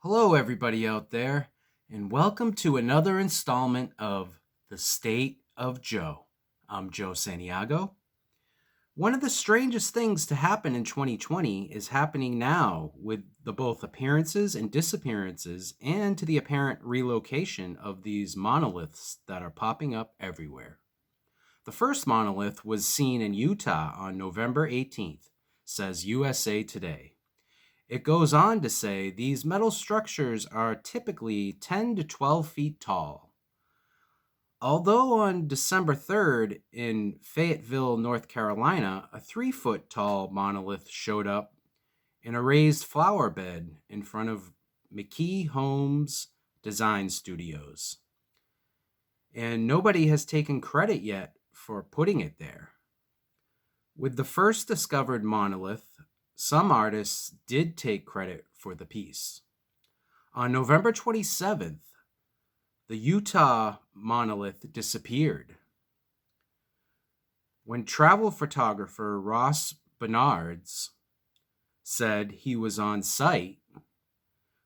Hello, everybody out there, and welcome to another installment of The State of Joe. I'm Joe Santiago. One of the strangest things to happen in 2020 is happening now with the both appearances and disappearances and to the apparent relocation of these monoliths that are popping up everywhere. The first monolith was seen in Utah on November 18th, says USA Today. It goes on to say these metal structures are typically 10 to 12 feet tall. Although on December 3rd in Fayetteville, North Carolina, a 3-foot tall monolith showed up in a raised flower bed in front of McKee Homes Design Studios. And nobody has taken credit yet for putting it there. With the first discovered monolith, some artists did take credit for the piece. On November 27th, the Utah monolith disappeared. When travel photographer Ross Bernards said he was on site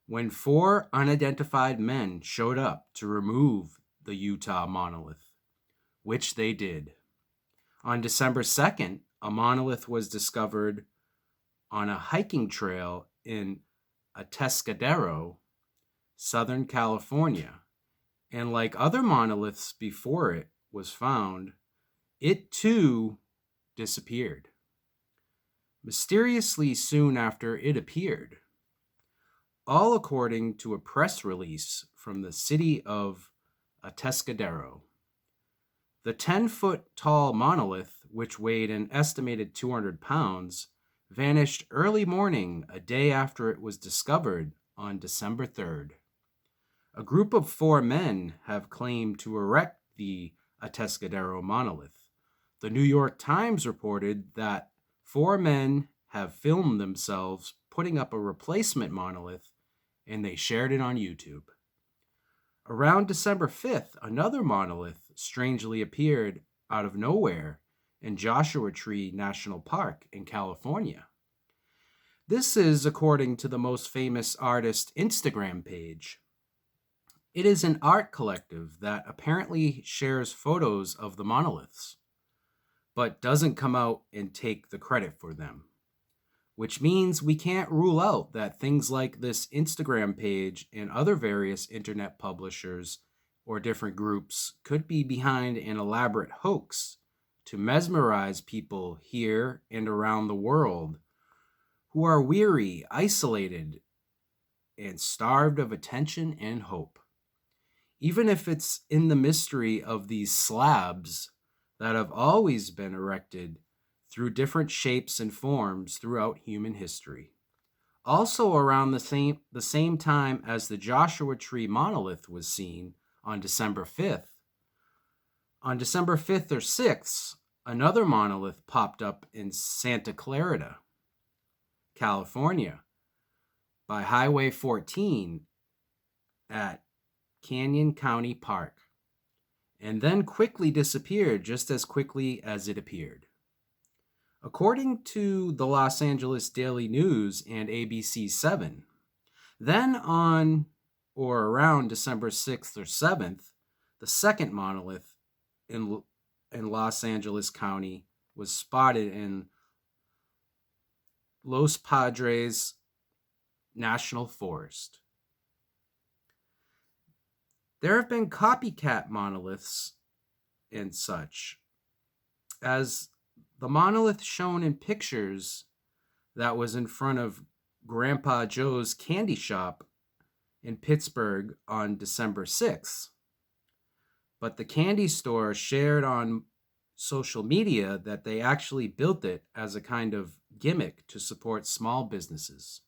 when 4 unidentified men showed up to remove the Utah monolith, which they did. On December 2nd, a monolith was discovered on a hiking trail in Atascadero, Southern California, and like other monoliths before it was found, it too disappeared. Mysteriously soon after it appeared, all according to a press release from the city of Atascadero. The 10-foot tall monolith, which weighed an estimated 200 pounds, vanished early morning a day after it was discovered on December 3rd. A group of 4 men have claimed to erect the Atascadero monolith. The New York Times reported that 4 men have filmed themselves putting up a replacement monolith, and they shared it on YouTube. Around December 5th, another monolith strangely appeared out of nowhere in Joshua Tree National Park in California. This is according to the most famous artist Instagram page. It is an art collective that apparently shares photos of the monoliths, but doesn't come out and take the credit for them, which means we can't rule out that things like this Instagram page and other various internet publishers or different groups could be behind an elaborate hoax to mesmerize people here and around the world who are weary, isolated, and starved of attention and hope. Even if it's in the mystery of these slabs that have always been erected through different shapes and forms throughout human history. Also around the same time as the Joshua Tree monolith was seen on December 5th, on December 5th or 6th, another monolith popped up in Santa Clarita, California, by Highway 14 at Canyon County Park, and then quickly disappeared just as quickly as it appeared. According to the Los Angeles Daily News and ABC7, then on or around December 6th or 7th, the second monolith in Los Angeles County was spotted in Los Padres National Forest. There have been copycat monoliths and such, as the monolith shown in pictures that was in front of Grandpa Joe's candy shop in Pittsburgh on December 6th. But the candy store shared on social media that they actually built it as a kind of gimmick to support small businesses.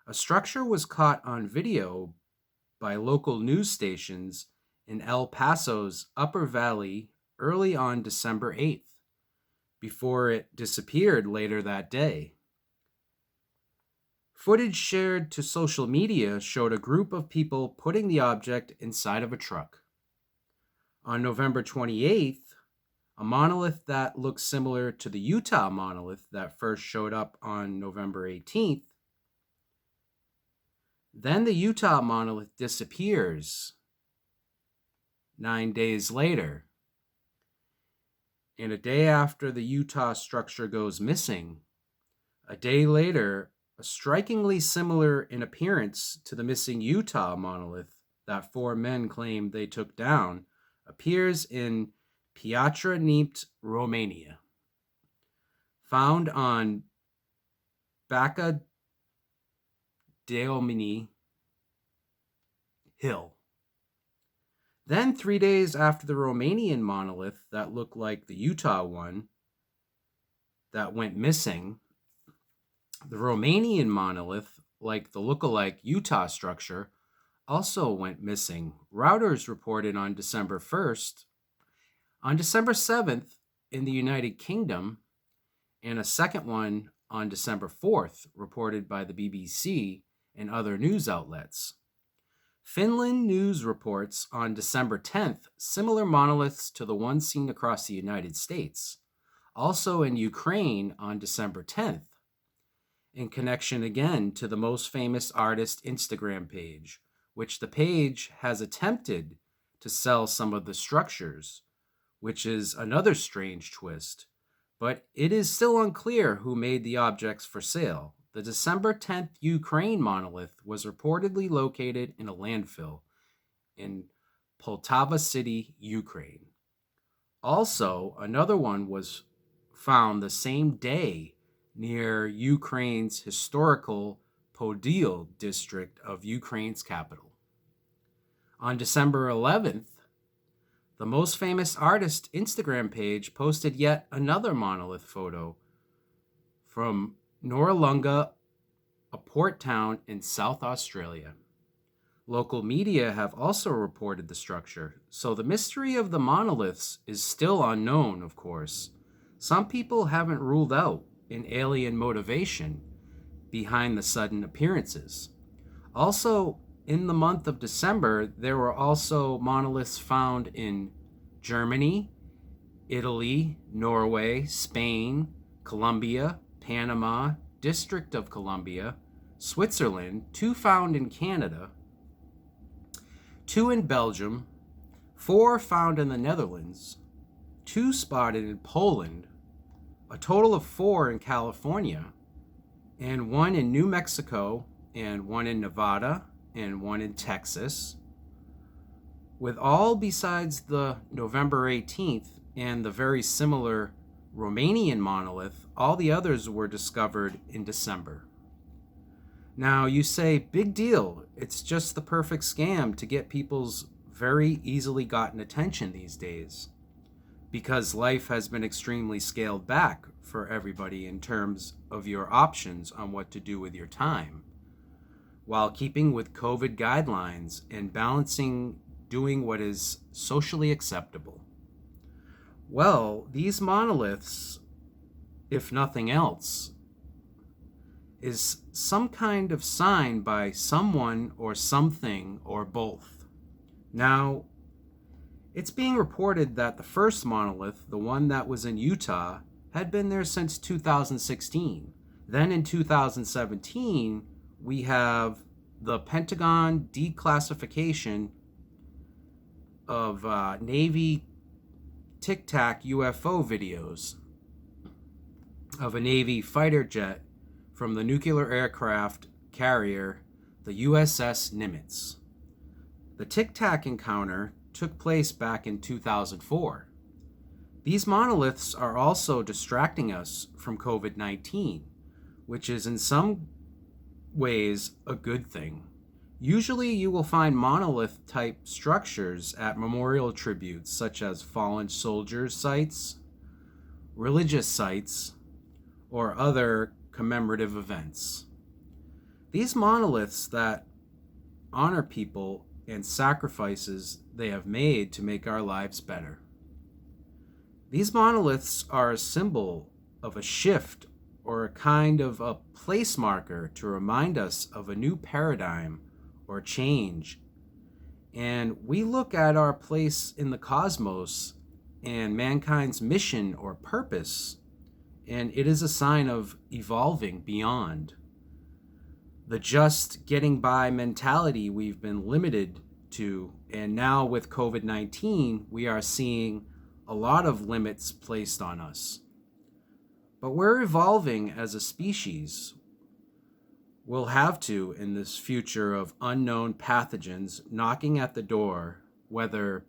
A structure was caught on video by local news stations in El Paso's Upper Valley early on December 8th, before it disappeared later that day. Footage shared to social media showed a group of people putting the object inside of a truck. On November 28th, a monolith that looks similar to the Utah monolith that first showed up on November 18th, Then the Utah monolith disappears 9 days later. And a day after the Utah structure goes missing, a day later, a strikingly similar in appearance to the missing Utah monolith that 4 men claim they took down appears in Piatra Neamt, Romania, found on Baca Deomini Hill. Then 3 days after the Romanian monolith that looked like the Utah one that went missing, the Romanian monolith, like the look-alike Utah structure, also went missing. Routers reported on December 1st. On December 7th in the United Kingdom, and a second one on December 4th, reported by the BBC and other news outlets. Finland news reports on December 10th similar monoliths to the one seen across the United States. Also in Ukraine on December 10th, in connection again to the most famous artist Instagram page, which the page has attempted to sell some of the structures, which is another strange twist, but it is still unclear who made the objects for sale. The December 10th Ukraine monolith was reportedly located in a landfill in Poltava City, Ukraine. Also, another one was found the same day near Ukraine's historical Podil district of Ukraine's capital. On December 11th, the most famous artist Instagram page posted yet another monolith photo from Noarlunga, a port town in South Australia. Local media have also reported the structure, so the mystery of the monoliths is still unknown, of course. Some people haven't ruled out an alien motivation behind the sudden appearances. Also, in the month of December, there were also monoliths found in Germany, Italy, Norway, Spain, Colombia, Panama, District of Columbia, Switzerland, 2 found in Canada, 2 in Belgium, 4 found in the Netherlands, 2 spotted in Poland, a total of 4 in California, and 1 in New Mexico, and 1 in Nevada, and 1 in Texas. With all besides the November 18th and the very similar Romanian monolith, all the others were discovered in December. Now you say, big deal, it's just the perfect scam to get people's very easily gotten attention these days, because life has been extremely scaled back for everybody in terms of your options on what to do with your time, while keeping with COVID guidelines and balancing doing what is socially acceptable. Well, these monoliths, if nothing else, is some kind of sign by someone or something or both. Now, it's being reported that the first monolith, the one that was in Utah, had been there since 2016. Then in 2017, we have the Pentagon declassification of Navy Tic Tac UFO videos of a Navy fighter jet from the nuclear aircraft carrier, the USS Nimitz. The Tic Tac encounter took place back in 2004. These monoliths are also distracting us from COVID-19, which is in some ways a good thing. Usually you will find monolith-type structures at memorial tributes such as fallen soldiers sites, religious sites, or other commemorative events. These monoliths that honor people and sacrifices they have made to make our lives better. These monoliths are a symbol of a shift or a kind of a place marker to remind us of a new paradigm or change. And we look at our place in the cosmos and mankind's mission or purpose, and it is a sign of evolving beyond. the just getting by mentality we've been limited to. And now with COVID-19, we are seeing a lot of limits placed on us. But we're evolving as a species. We'll have to in this future of unknown pathogens knocking at the door, whether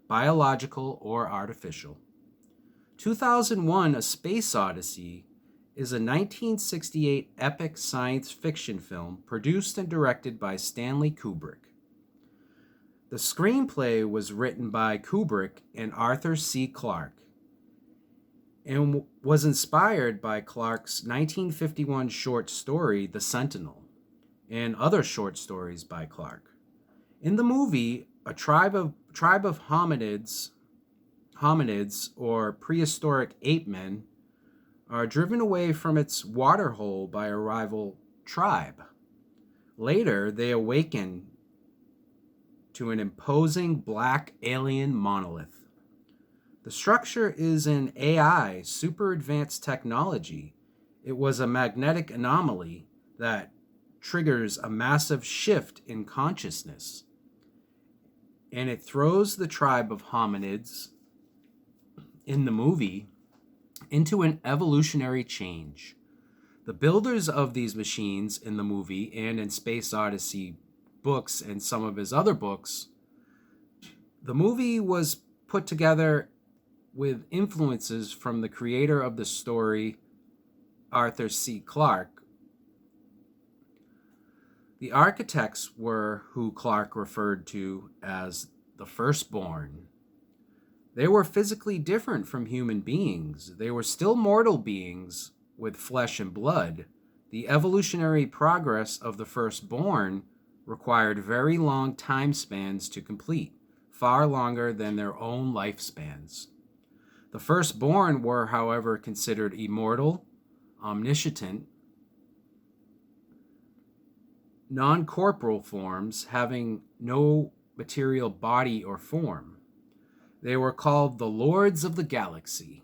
biological or artificial. 2001: A Space Odyssey is a 1968 epic science fiction film produced and directed by Stanley Kubrick. The screenplay was written by Kubrick and Arthur C. Clarke and was inspired by Clarke's 1951 short story, The Sentinel, and other short stories by Clarke. In the movie, a tribe of hominids or prehistoric ape men are driven away from its waterhole by a rival tribe. Later, they awaken to an imposing black alien monolith. The structure is an AI, super advanced technology. It was a magnetic anomaly that triggers a massive shift in consciousness. And it throws the tribe of hominids in the movie into an evolutionary change. The builders of these machines in the movie and in Space Odyssey books and some of his other books, the movie was put together with influences from the creator of the story, Arthur C. Clarke. The architects were who Clarke referred to as the firstborn. They were physically different from human beings. They were still mortal beings with flesh and blood. The evolutionary progress of the firstborn required very long time spans to complete, far longer than their own lifespans. The firstborn were, however, considered immortal, omniscient, non-corporal forms having no material body or form. They were called the Lords of the Galaxy,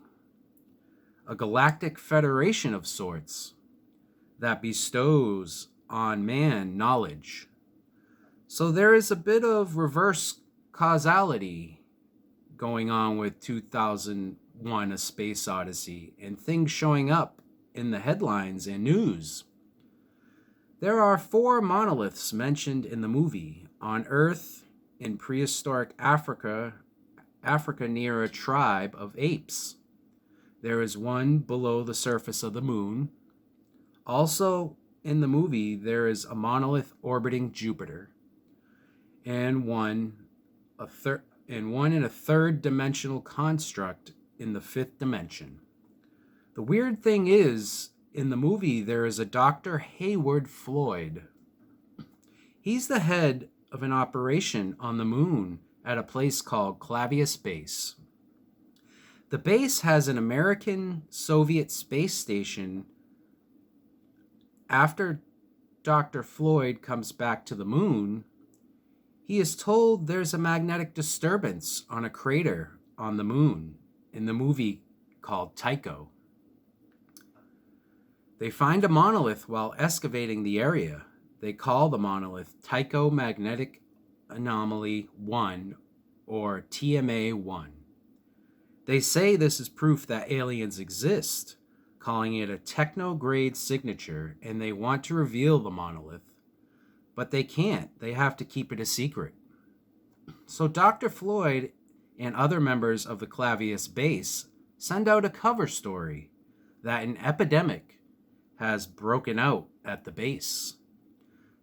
a galactic federation of sorts that bestows on man knowledge. So there is a bit of reverse causality going on with 2001: A Space Odyssey and things showing up in the headlines and news. There are 4 monoliths mentioned in the movie on Earth, in prehistoric Africa near a tribe of apes. There is one below the surface of the moon. Also in the movie, there is a monolith orbiting Jupiter, and one in a third dimensional construct in the 5th dimension. The weird thing is, in the movie, there is a Dr. Hayward Floyd. He's the head of an operation on the moon at a place called Clavius Base. The base has an American-Soviet space station. After Dr. Floyd comes back to the moon, he is told there's a magnetic disturbance on a crater on the moon in the movie called Tycho. They find a monolith while excavating the area. They call the monolith Tycho Magnetic Anomaly 1, or TMA-1. They say this is proof that aliens exist, calling it a techno-grade signature, and they want to reveal the monolith. But they can't. They have to keep it a secret. So Dr. Floyd and other members of the Clavius base send out a cover story that an epidemic has broken out at the base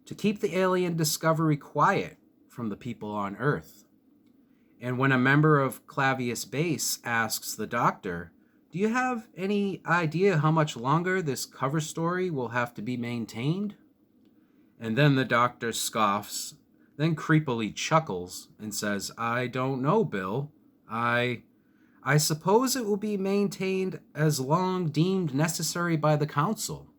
to keep the alien discovery quiet from the people on Earth. And when a member of Clavius base asks the doctor, "Do you have any idea how much longer this cover story will have to be maintained?" And then the doctor scoffs, then creepily chuckles and says, "I don't know, Bill. I suppose it will be maintained as long deemed necessary by the council.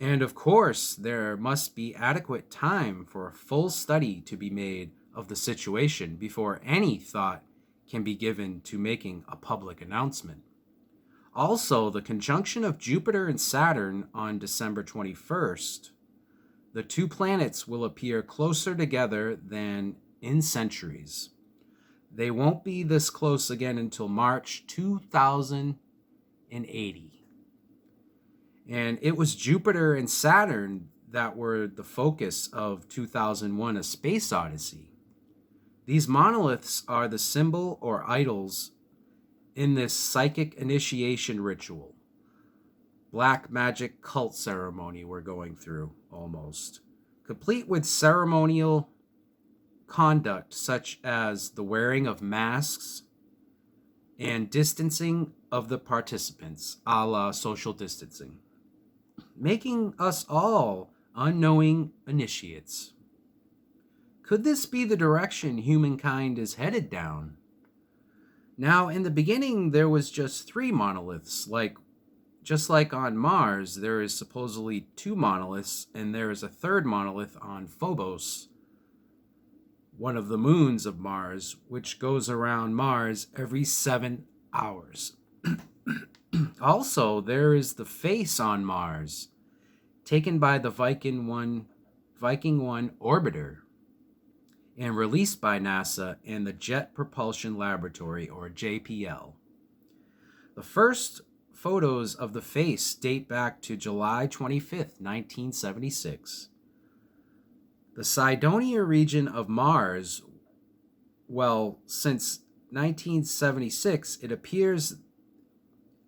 And of course, there must be adequate time for a full study to be made of the situation before any thought can be given to making a public announcement. Also, the conjunction of Jupiter and Saturn on December 21st the two planets will appear closer together than in centuries. They won't be this close again until March 2080. And it was Jupiter and Saturn that were the focus of 2001: A Space Odyssey. These monoliths are the symbol or idols in this psychic initiation ritual, black magic cult ceremony we're going through, almost, complete with ceremonial conduct such as the wearing of masks and distancing of the participants, a la social distancing, making us all unknowing initiates. Could this be the direction humankind is headed down? Now, in the beginning, there was just 3 monoliths. Just like on Mars, there is supposedly 2 monoliths, and there is a 3rd monolith on Phobos, one of the moons of Mars, which goes around Mars every 7 hours. Also, there is the face on Mars, taken by the Viking 1 orbiter, and released by NASA and the Jet Propulsion Laboratory, or JPL. The first photos of the face date back to July 25th, 1976. The Cydonia region of Mars, well, since 1976, it appears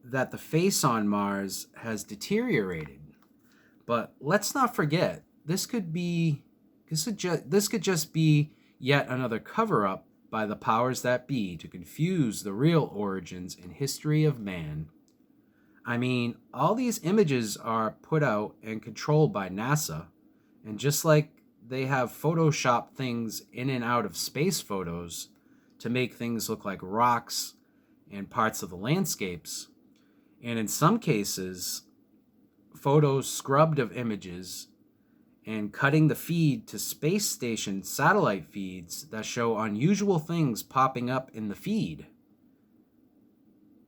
that the face on Mars has deteriorated. But let's not forget, this could just be yet another cover-up by the powers that be to confuse the real origins and history of man. I mean, all these images are put out and controlled by NASA, and just like they have photoshopped things in and out of space photos to make things look like rocks and parts of the landscapes, and in some cases, photos scrubbed of images and cutting the feed to space station satellite feeds that show unusual things popping up in the feed.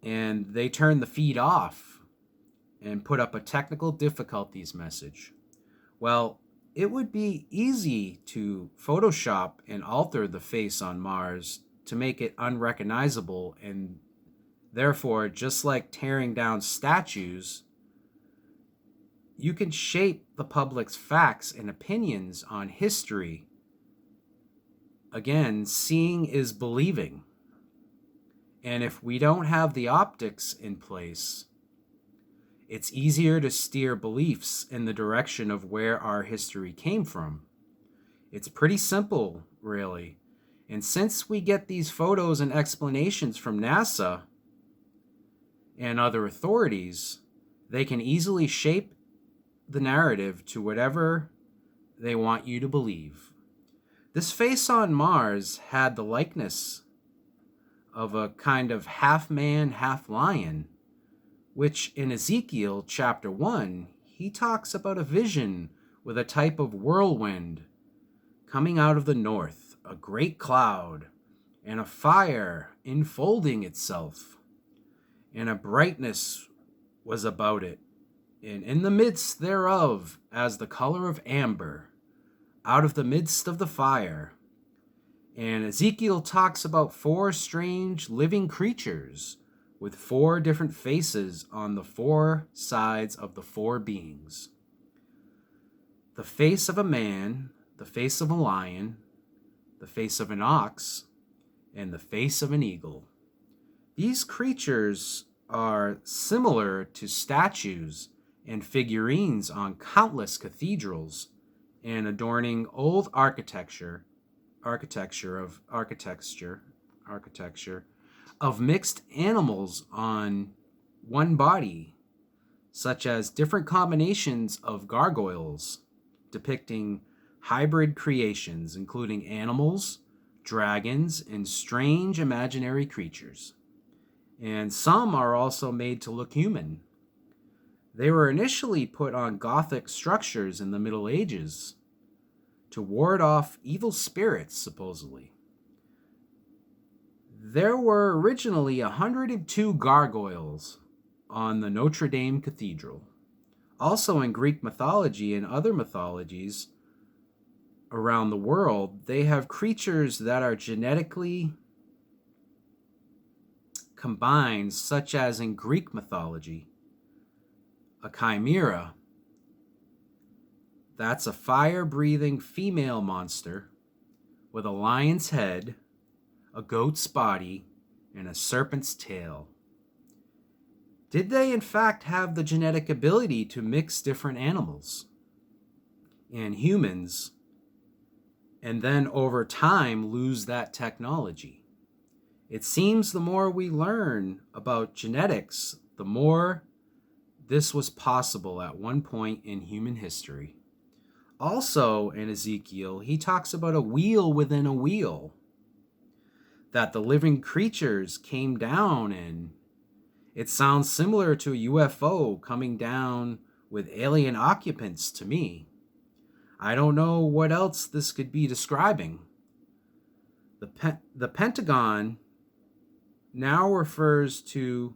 And they turn the feed off and put up a technical difficulties message. Well, it would be easy to Photoshop and alter the face on Mars to make it unrecognizable, and therefore, just like tearing down statues, you can shape the public's facts and opinions on history. Again, seeing is believing. And if we don't have the optics in place, it's easier to steer beliefs in the direction of where our history came from. It's pretty simple, really. And since we get these photos and explanations from NASA and other authorities, they can easily shape the narrative to whatever they want you to believe. This face on Mars had the likeness of a kind of half man, half lion, which in Ezekiel chapter 1, he talks about a vision with a type of whirlwind coming out of the north, a great cloud, and a fire enfolding itself, and a brightness was about it, and in the midst thereof, as the color of amber, out of the midst of the fire. And Ezekiel talks about 4 strange living creatures with 4 different faces on the 4 sides of the 4 beings. The face of a man, the face of a lion, the face of an ox, and the face of an eagle. These creatures are similar to statues and figurines on countless cathedrals and adorning old architecture of mixed animals on one body, such as different combinations of gargoyles depicting hybrid creations, including animals, dragons, and strange imaginary creatures. And some are also made to look human. They were initially put on Gothic structures in the Middle Ages to ward off evil spirits, supposedly. There were originally 102 gargoyles on the Notre Dame Cathedral. Also in Greek mythology and other mythologies, around the world, they have creatures that are genetically combined, such as in Greek mythology, a chimera. That's a fire-breathing female monster with a lion's head, a goat's body, and a serpent's tail. Did they in fact have the genetic ability to mix different animals and humans, and then over time lose that technology? It seems the more we learn about genetics, the more this was possible at one point in human history. Also, in Ezekiel, he talks about a wheel within a wheel, that the living creatures came down in. It sounds similar to a UFO coming down with alien occupants to me. I don't know what else this could be describing. The Pentagon now refers to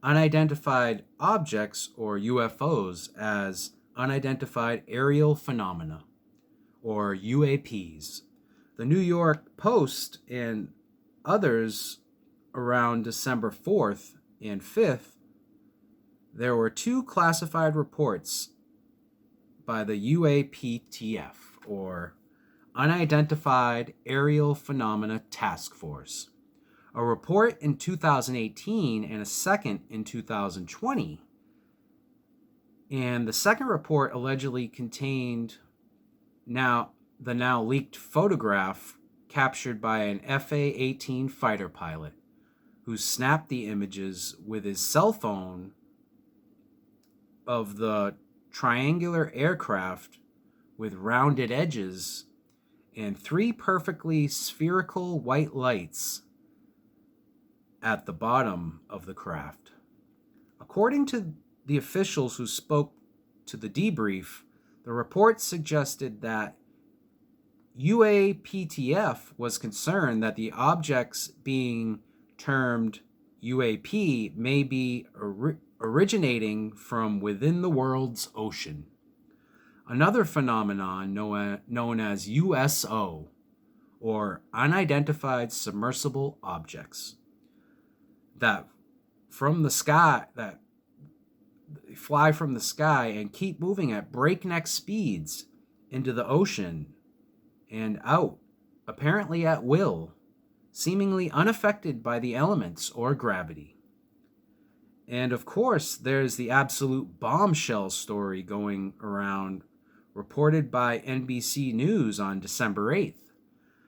unidentified objects, or UFOs, as unidentified aerial phenomena, or UAPs. The New York Post and others around December 4th and 5th, there were 2 classified reports by the UAPTF, or Unidentified Aerial Phenomena Task Force. A report in 2018 and a second in 2020. And the second report allegedly contained the now leaked photograph captured by an FA-18 fighter pilot who snapped the images with his cell phone of the triangular aircraft with rounded edges and 3 perfectly spherical white lights at the bottom of the craft. According to the officials who spoke to the debrief, the report suggested that UAPTF was concerned that the objects being termed UAP may be originating from within the world's ocean. Another phenomenon known as USO, or Unidentified Submersible Objects, that fly from the sky and keep moving at breakneck speeds into the ocean and out, apparently at will, seemingly unaffected by the elements or gravity. And of course, there's the absolute bombshell story going around, reported by NBC News on December 8th.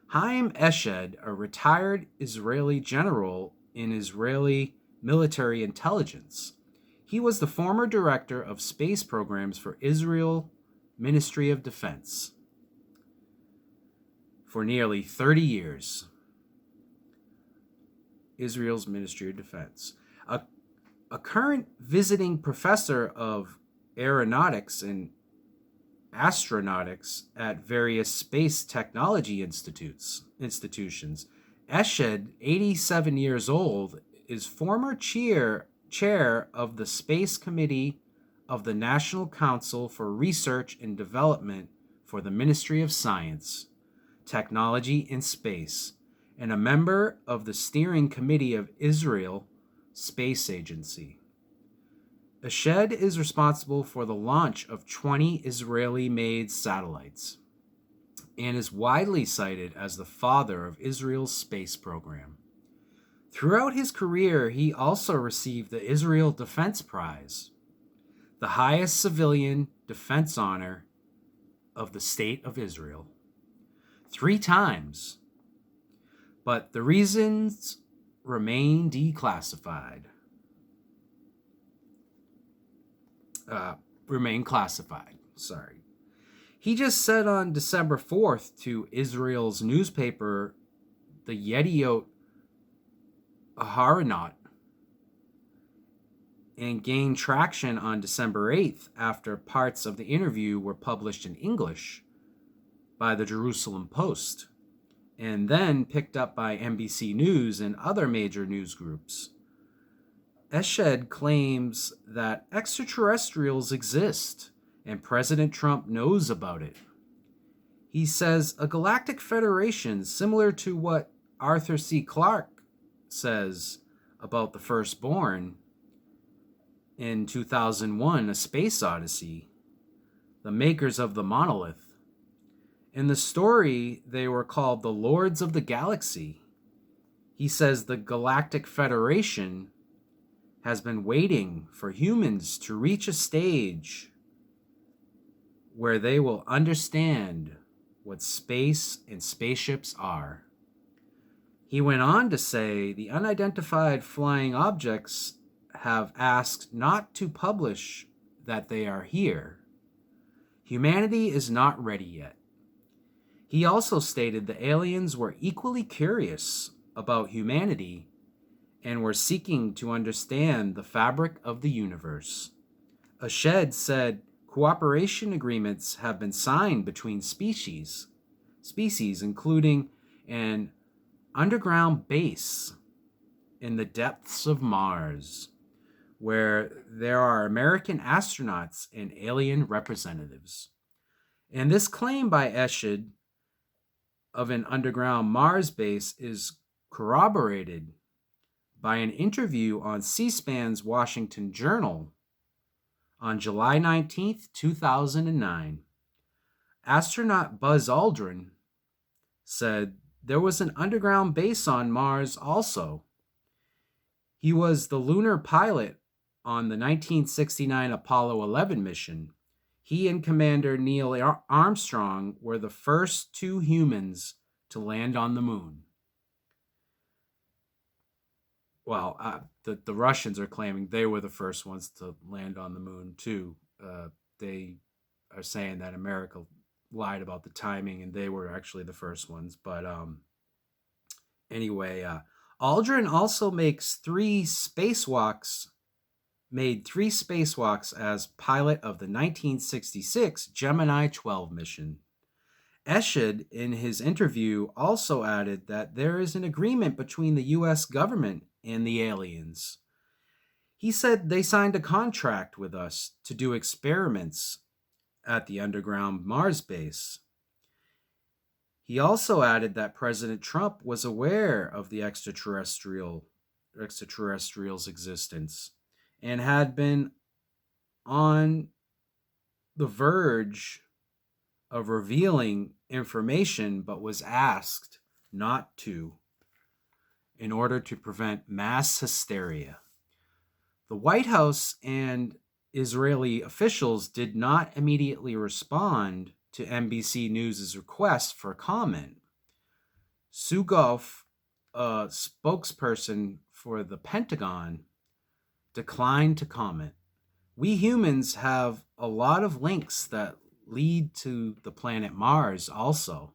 Haim Eshed, a retired Israeli general in Israeli military intelligence. He was the former director of space programs for Israel Ministry of Defense for nearly 30 years. Israel's Ministry of Defense. A current visiting professor of aeronautics and astronautics at various space technology institutions. Eshed, 87 years old, is former chair of the Space Committee of the National Council for Research and Development for the Ministry of Science, Technology and Space, and a member of the Steering Committee of Israel Space Agency. Eshed is responsible for the launch of 20 Israeli-made satellites and is widely cited as the father of Israel's space program. Throughout his career, he also received the Israel Defense Prize, the highest civilian defense honor of the State of Israel, 3 times. But the reasons remain declassified. Remain classified. Sorry. He just said on December 4th to Israel's newspaper, the Yediot Aharonot, and gained traction on December 8th after parts of the interview were published in English by the Jerusalem Post, and then picked up by NBC News and other major news groups. Eshed claims that extraterrestrials exist and President Trump knows about it. He says a galactic federation, similar to what Arthur C. Clarke says about the Firstborn in 2001, A Space Odyssey, the makers of the Monolith. In the story, they were called the Lords of the Galaxy. He says the Galactic Federation has been waiting for humans to reach a stage where they will understand what space and spaceships are. He went on to say the unidentified flying objects have asked not to publish that they are here. Humanity is not ready yet. He also stated the aliens were equally curious about humanity and were seeking to understand the fabric of the universe. Ashed said cooperation agreements have been signed between species, including an underground base in the depths of Mars, where there are American astronauts and alien representatives. And this claim by Ashed of an underground Mars base is corroborated by an interview on C-SPAN's Washington Journal on July 19th, 2009. Astronaut Buzz Aldrin said there was an underground base on Mars also. He was the lunar pilot on the 1969 Apollo 11 mission. He and Commander Neil Armstrong were the first two humans to land on the moon. Well, the Russians are claiming they were the first ones to land on the moon, too. They are saying that America lied about the timing, and they were actually the first ones. But anyway, Aldrin also made three spacewalks as pilot of the 1966 Gemini 12 mission. Ashed, in his interview, also added that there is an agreement between the U.S. government and the aliens. He said they signed a contract with us to do experiments at the underground Mars base. He also added that President Trump was aware of the extraterrestrials' existence and had been on the verge of revealing information, but was asked not to in order to prevent mass hysteria. The White House and Israeli officials did not immediately respond to NBC News' request for comment. Sugoff, a spokesperson for the Pentagon, declined to comment. We humans have a lot of links that lead to the planet Mars also.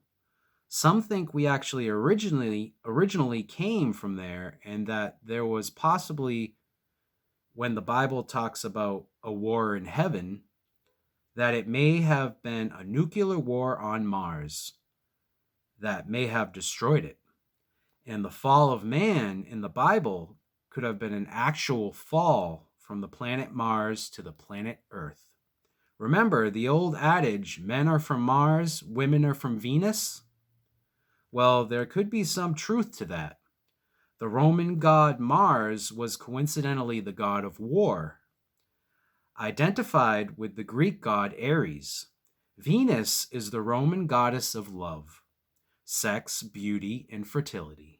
Some think we actually originally came from there, and that there was possibly, when the Bible talks about a war in heaven, that it may have been a nuclear war on Mars that may have destroyed it. And the fall of man in the Bible could have been an actual fall from the planet Mars to the planet Earth. Remember the old adage, men are from Mars, women are from Venus? Well, there could be some truth to that. The Roman god Mars was coincidentally the god of war, identified with the Greek god Ares. Venus is the Roman goddess of love, sex, beauty, and fertility.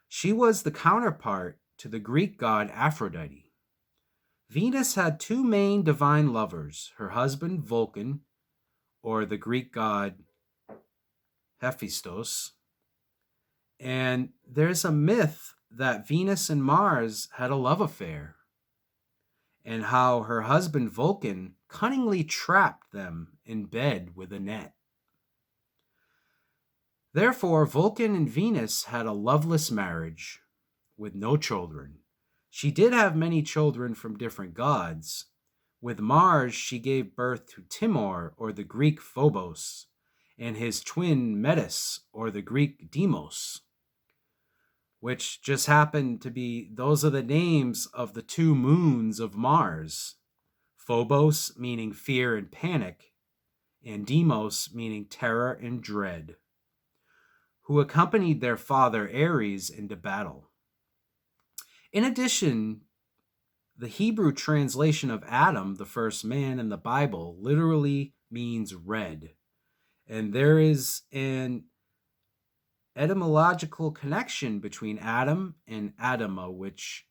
She was the counterpart to the Greek god Aphrodite. Venus had two main divine lovers, her husband Vulcan, or the Greek god Hephaestus, and there's a myth that Venus and Mars had a love affair, and how her husband Vulcan cunningly trapped them in bed with a net. Therefore, Vulcan and Venus had a loveless marriage with no children. She did have many children from different gods. With Mars, she gave birth to Timor, or the Greek Phobos, and his twin Metis, or the Greek Deimos, which just happened to be, those are the names of the two moons of Mars. Phobos, meaning fear and panic, and demos meaning terror and dread, who accompanied their father Ares into battle. In addition, the Hebrew translation of Adam, the first man in the Bible, literally means red. And there is an etymological connection between Adam and Adama, which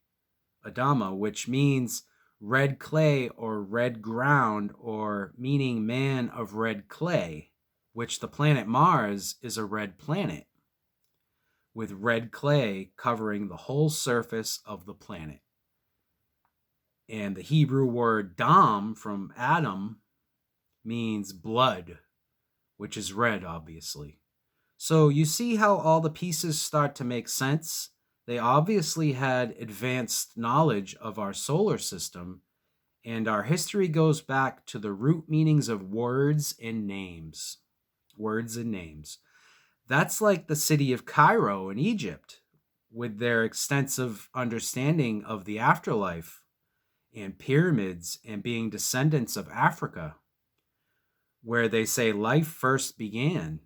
means red clay or red ground, or meaning man of red clay, which the planet Mars is a red planet, with red clay covering the whole surface of the planet. And the Hebrew word dam from Adam means blood, which is red, obviously. So you see how all the pieces start to make sense? They obviously had advanced knowledge of our solar system, and our history goes back to the root meanings of words and names. Words and names. That's like the city of Cairo in Egypt, with their extensive understanding of the afterlife and pyramids and being descendants of Africa, where they say life first began,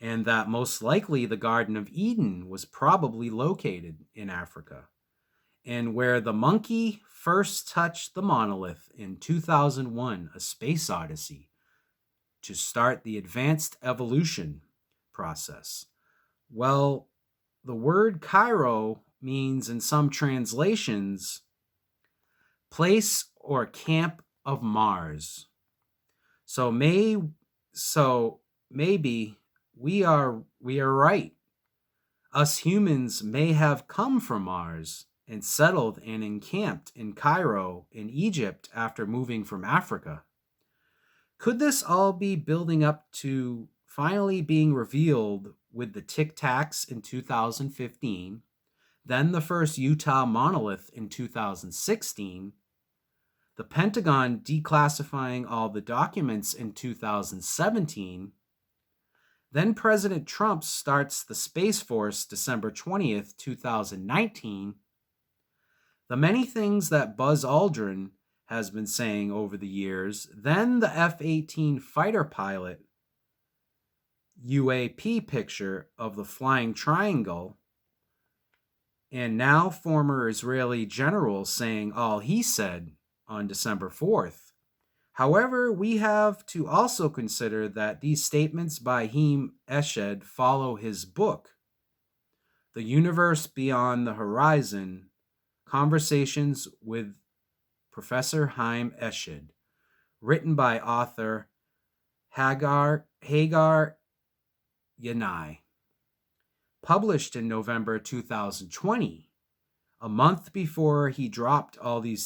and that most likely the Garden of Eden was probably located in Africa, and where the monkey first touched the monolith in 2001, A Space Odyssey, to start the advanced evolution process. Well, the word Cairo means in some translations place or camp of Mars. So maybe we are right. Us humans may have come from Mars and settled and encamped in Cairo in Egypt after moving from Africa. Could this all be building up to finally being revealed with the Tic Tacs in 2015, then the first Utah monolith in 2016, the Pentagon declassifying all the documents in 2017, then President Trump starts the Space Force December 20th, 2019, the many things that Buzz Aldrin has been saying over the years, then the F-18 fighter pilot UAP picture of the flying triangle, and now former Israeli general saying all he said on December 4th. However, we have to also consider that these statements by Haim Eshed follow his book, The Universe Beyond the Horizon, Conversations with Professor Haim Eshed, written by author Hagar Yanai, published in November 2020, a month before he dropped all these